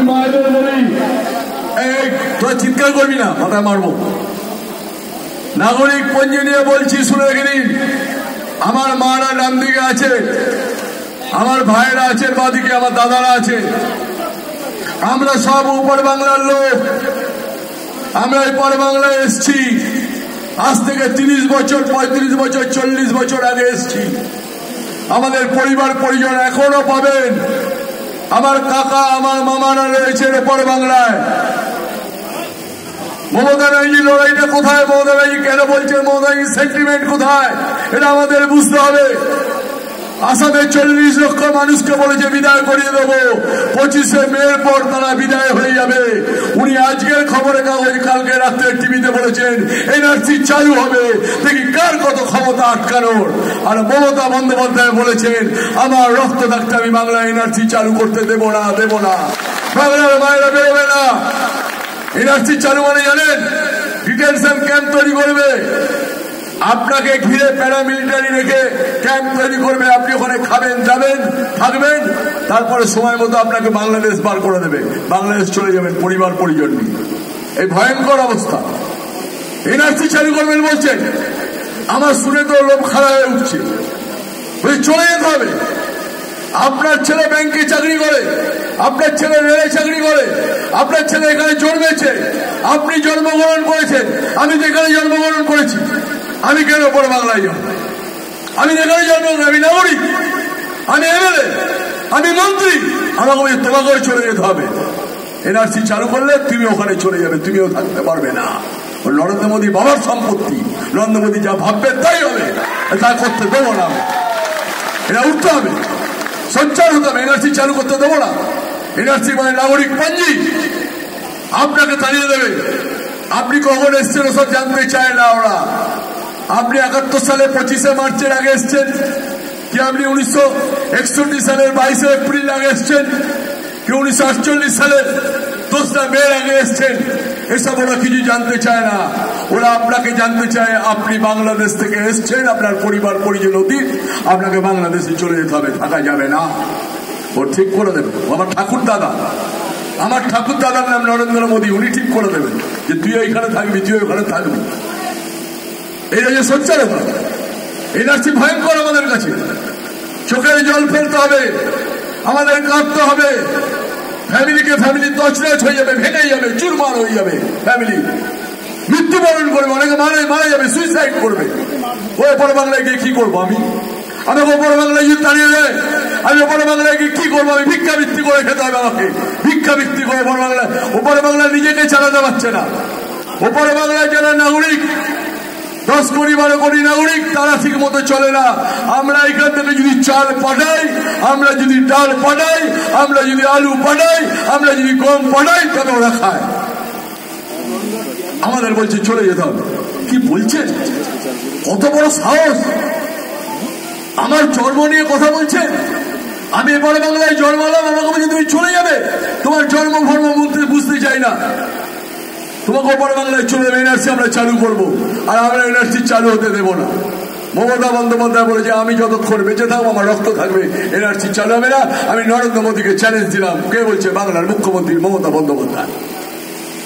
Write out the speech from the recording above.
মায়েদের বলি, তোরা চিৎকার করবি না, মাথায় মারবো। নাগরিক পঞ্জি নিয়ে বলছি, শুনে রেখে দিন। আমার মারা ডান দিকে আছে, আমার ভাইয়েরা আছেন বাদিকে, আমার দাদারা আছে। আমরা সব উপর বাংলার লোক। আমরা এপার বাংলায় এসছি আজ থেকে 30 বছর, 35 বছর, 40 বছর আগে এসছি। আমাদের পরিবার পরিজন এখনো পাবেন। আমার কাকা, আমার মামারা রয়েছেন এপার বাংলায়। মমতা ব্যানার্জি লড়াইটা কোথায়? মমতা ব্যানার্জি কেন বলছেন? মমতা ব্যানার্জির সেন্টিমেন্ট কোথায়? এটা আমাদের বুঝতে হবে। আসামে 40 লক্ষ মানুষকে বলেছে বিদায় করিয়ে দেবো, 25শে মের পর তারা বিদায় হয়ে যাবে। উনি আজকের খবরের কাগজ কালকে রাত্রে টিভিতে বলেছেন এনআরসি চালু হবে। দেখি কার কত ক্ষমতা আটকানোর। আর মমতা বন্দ্যোপাধ্যায় বলেছেন আমার রক্ত থাকতে আমি বাংলা এনআরসি চালু করতে দেব না, দেব না। বাংলার মায়েরা বেরোবে না। এনআরসি চালু মানে জানেন? ডিটেনশন ক্যাম্প তৈরি করবে, আপনাকে ঘিরে প্যারামিলিটারি রেখে ক্যাম্প তৈরি করবে। আপনি ওখানে খাবেন, যাবেন, থাকবেন, তারপরে সময় মতো আপনাকে বাংলাদেশ বার করে দেবে। বাংলাদেশ চলে যাবেন পরিবার পরিজন নিয়ে। এই ভয়ঙ্কর অবস্থা। এনআরসি চালু করবেন বলছেন, আমার শুনে তো লোক খারাপ হয়ে উঠছে। চলে যেতে হবে। আপনার ছেলে ব্যাংকে চাকরি করে, আপনার ছেলে রেলে চাকরি করে, আপনার ছেলে এখানে জন্মেছে, আপনি জন্মগ্রহণ করেছেন, আমি তো এখানে জন্মগ্রহণ করেছি। আমি কেন পরে বাংলায় যাব? আমি এখানে জন্মগ্রহণ, আমি নাগরিক, আমি এমএলএ, আমি মন্ত্রী। আমাকে তোমাকেও চলে যেতে হবে। এনআরসি চালু করলে তুমি ওখানে চলে যাবে, তুমিও থাকতে পারবে না। নরেন্দ্র মোদী বাবার সম্পত্তি, নরেন্দ্র মোদী যা ভাববে তাই হবে, তা করতে দেবো না। এটা উঠতে হবে, সঞ্চার হতে হবে। এনআরসি চালু করতে দেবো না। এনআরসি মানে নাগরিক পঞ্জি, আপনাকে তাড়িয়ে দেবে। আপনি কখন এসছেন ওসব জানতে চায় না ওরা। আপনি 71 সালে 25শে মার্চের আগে এসছেন কি? আপনি 1961 সালের 22শে এপ্রিল আগে এসছেন কি? 1948 সালের 2রা মের আগে এসছেন? এসব ওরা কিছু জানতে চায় না। ওরা আপনাকে জানতে চায় আপনি বাংলাদেশ থেকে এসছেন, আপনার পরিবার পরিজন অতীত, আপনাকে বাংলাদেশে চলে যেতে হবে, থাকা যাবে না। ও ঠিক করে দেবে। আমার ঠাকুর দাদা, আমার ঠাকুর দাদার নাম নরেন্দ্র মোদী, উনি ঠিক করে দেবেন যে তুই এইখানে থাকবি, তুই ওইখানে থাকবি। এটা যে সচ্চারতা। এনআরসি ভয়ঙ্কর আমাদের কাছে। চোখের জল ফেলতে হবে, আমাদের কাঁদতে হবে। ফ্যামিলিকে ফ্যামিলি তছনছ হয়ে যাবে, ভেঙে যাবে, চুরমার হয়ে যাবে। ফ্যামিলি মৃত্যুবরণ করবে, অনেকে মারা যাবে, সুইসাইড করবে। ওই ওপর বাংলায় গিয়ে কি করবো? আমি ওপর বাংলায় যদি দাঁড়িয়ে যায়, আমি ওপর বাংলায় গিয়ে কি করবো? আমি ভিক্ষাবৃত্তি করে খেতে হবে আমাকে। ভিক্ষাবৃত্তি করে ওপর বাংলায় নিজেকে চালাতে পারছে না। ওপর বাংলায় যারা নাগরিক, 10 কোটি 12 কোটি নাগরিক, তারা ঠিক মতো চলে না। আমরা এখান থেকে যদি চাল পাঠাই, আমরা যদি ডাল পাঠাই, আমরা যদি আলু পাঠাই, আমরা যদি গম পাঠাই, তবে ওরা খায়। আমাদের বলছে চলে যেতে হবে। কি বলছে? কত বড় সাহস! আমার জন্ম নিয়ে কথা বলছে। আমি এবারে বাংলায় জন্মালাম, আমাকে বলছে তুমি চলে যাবে। তোমার জন্ম ধর্ম বুঝতে চাই না। তোমাকে ওপর বাংলায় চলে যাবে। এনআরসি আমরা চালু করবো, আর আমরা এনআরসি চালু হতে দেবো না। মমতা বন্দ্যোপাধ্যায় বলেছে আমি যতক্ষণ বেঁচে থাকবো আমার রক্ত থাকবে, এনআরসি চালু হবে না। আমি নরেন্দ্র মোদীকে চ্যালেঞ্জ দিলাম। কে বলছে? বাংলার মুখ্যমন্ত্রী মমতা বন্দ্যোপাধ্যায়।